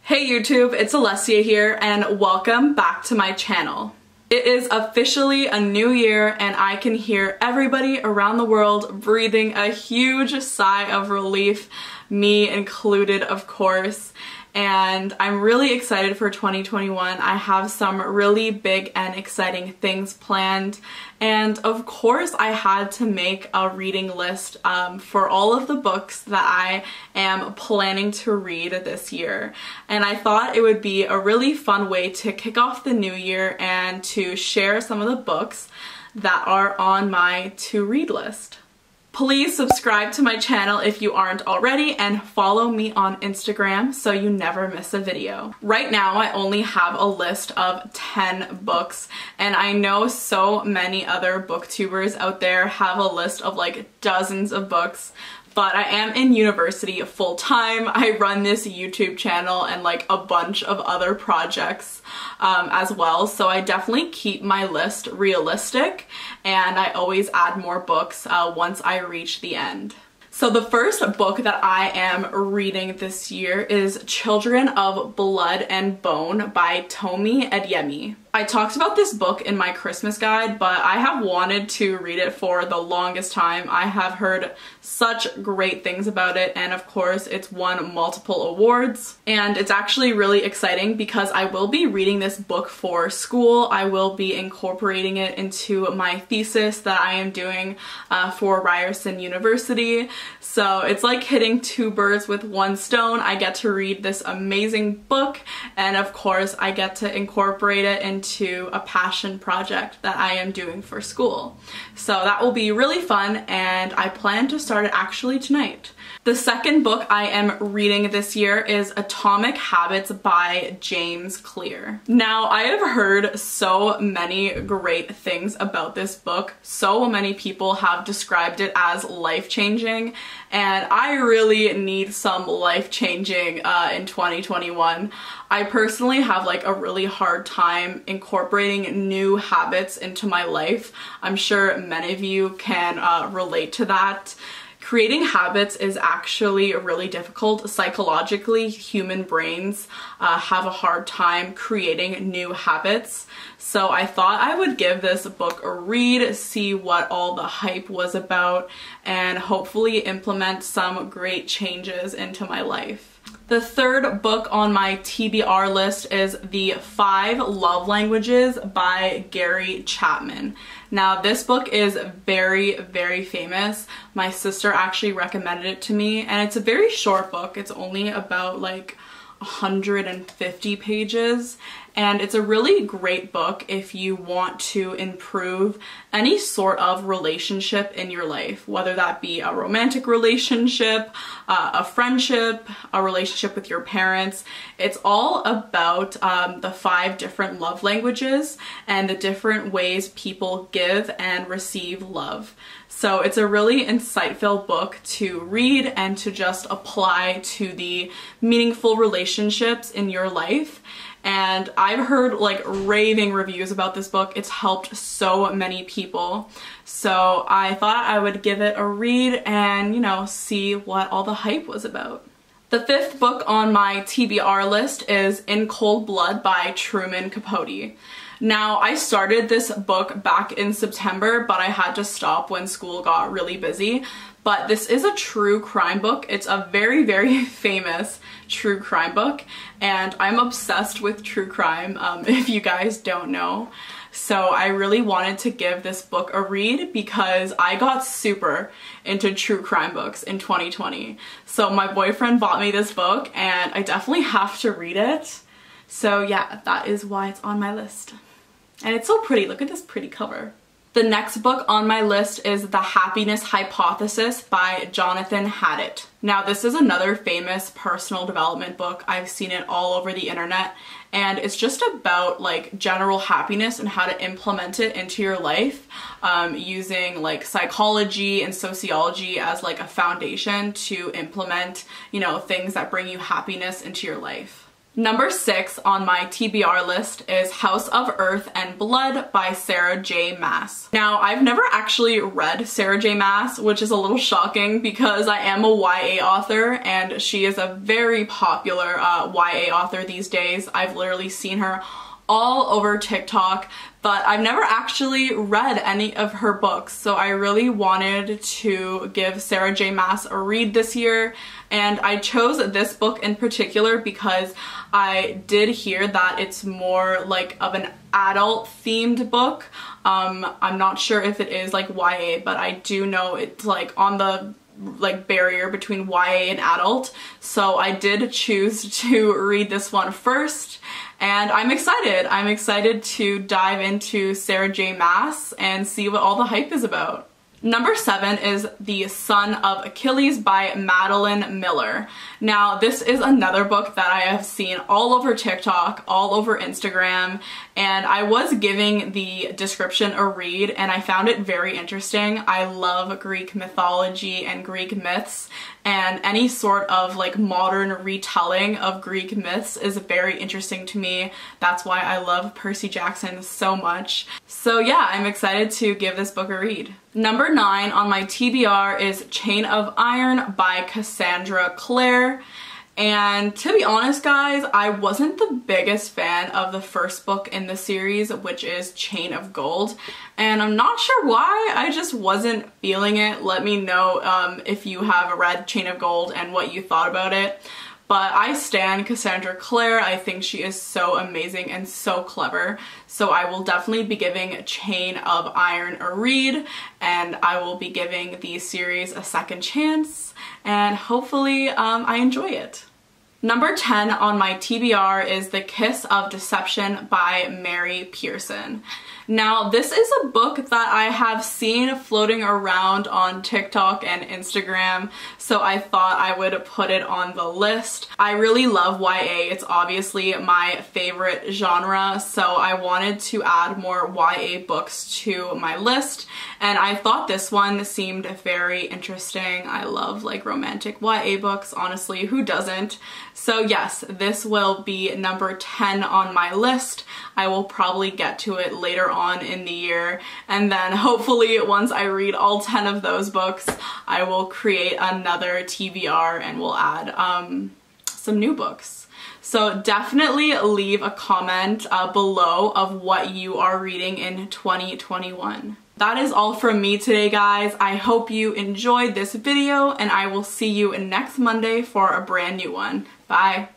Hey YouTube, it's Alessia here and welcome back to my channel. It is officially a new year and I can hear everybody around the world breathing a huge sigh of relief, me included of course. And I'm really excited for 2021. I have some really big and exciting things planned. And of course I had to make a reading list for all of the books that I am planning to read this year. And I thought it would be a really fun way to kick off the new year and to share some of the books that are on my to-read list. Please subscribe to my channel if you aren't already and follow me on Instagram so you never miss a video. Right now I only have a list of 10 books and I know so many other booktubers out there have a list of like dozens of books. But I am in university full time. I run this YouTube channel and like a bunch of other projects as well. So I definitely keep my list realistic and I always add more books once I reach the end. So the first book that I am reading this year is Children of Blood and Bone by Tomi Adeyemi. I talked about this book in my Christmas guide, but I have wanted to read it for the longest time. I have heard such great things about it, and of course it's won multiple awards. And it's actually really exciting because I will be reading this book for school. I will be incorporating it into my thesis that I am doing for Ryerson University. So it's like hitting two birds with one stone. I get to read this amazing book, and of course I get to incorporate it into a passion project that I am doing for school. So that will be really fun and I plan to start it actually tonight. The second book I am reading this year is Atomic Habits by James Clear. Now, I have heard so many great things about this book. So many people have described it as life-changing, and I really need some life-changing in 2021. I personally have like a really hard time incorporating new habits into my life. I'm sure many of you can relate to that. Creating habits is actually really difficult. Psychologically, human brains have a hard time creating new habits. So I thought I would give this book a read, see what all the hype was about, and hopefully implement some great changes into my life. The third book on my TBR list is The 5 Love Languages by Gary Chapman. Now this book is very, very famous. My sister actually recommended it to me and it's a very short book. It's only about like 150 pages and it's a really great book if you want to improve any sort of relationship in your life, whether that be a romantic relationship, a friendship, a relationship with your parents. It's all about the 5 different love languages and the different ways people give and receive love. So it's a really insightful book to read and to just apply to the meaningful relationships in your life. And I've heard like raving reviews about this book. It's helped so many people. So I thought I would give it a read and, you know, see what all the hype was about. The fifth book on my TBR list is In Cold Blood by Truman Capote. Now, I started this book back in September, but I had to stop when school got really busy. But this is a true crime book. It's a very, very famous true crime book, and I'm obsessed with true crime, if you guys don't know. So I really wanted to give this book a read because I got super into true crime books in 2020. So my boyfriend bought me this book and I definitely have to read it. So yeah, that is why it's on my list. And it's so pretty. Look at this pretty cover. The next book on my list is The Happiness Hypothesis by Jonathan Haidt. Now this is another famous personal development book. I've seen it all over the internet and it's just about like general happiness and how to implement it into your life using like psychology and sociology as like a foundation to implement, you know, things that bring you happiness into your life. Number 6 on my TBR list is House of Earth and Blood by Sarah J. Maas. Now, I've never actually read Sarah J. Maas, which is a little shocking because I am a YA author and she is a very popular YA author these days. I've literally seen her all over TikTok, but I've never actually read any of her books, so I really wanted to give Sarah J. Maas a read this year, and I chose this book in particular because I did hear that it's more like of an adult themed book. I'm not sure if it is like YA, but I do know it's like on the barrier between YA and adult, so I did choose to read this one first, and I'm excited. I'm excited to dive into Sarah J. Maas and see what all the hype is about. Number 7 is The Son of Achilles by Madeline Miller. Now, this is another book that I have seen all over TikTok, all over Instagram, and I was giving the description a read and I found it very interesting. I love Greek mythology and Greek myths, and any sort of like modern retelling of Greek myths is very interesting to me. That's why I love Percy Jackson so much. So yeah, I'm excited to give this book a read. Number 9 on my TBR is Chain of Iron by Cassandra Clare. And to be honest, guys, I wasn't the biggest fan of the first book in the series, which is Chain of Gold, and I'm not sure why. I just wasn't feeling it. Let me know if you have read Chain of Gold and what you thought about it. But I stan Cassandra Clare. I think she is so amazing and so clever. So I will definitely be giving Chain of Iron a read, and I will be giving the series a second chance, and hopefully I enjoy it. Number 10 on my TBR is The Kiss of Deception by Mary Pearson. Now, this is a book that I have seen floating around on TikTok and Instagram, so I thought I would put it on the list. I really love YA. It's obviously my favorite genre, so I wanted to add more YA books to my list, and I thought this one seemed very interesting. I love like romantic YA books, honestly, who doesn't? So yes, this will be number 10 on my list. I will probably get to it later on in the year, and then hopefully once I read all 10 of those books, I will create another TBR and we'll add some new books. So definitely leave a comment below of what you are reading in 2021. That is all from me today, guys. I hope you enjoyed this video, and I will see you next Monday for a brand new one. Bye!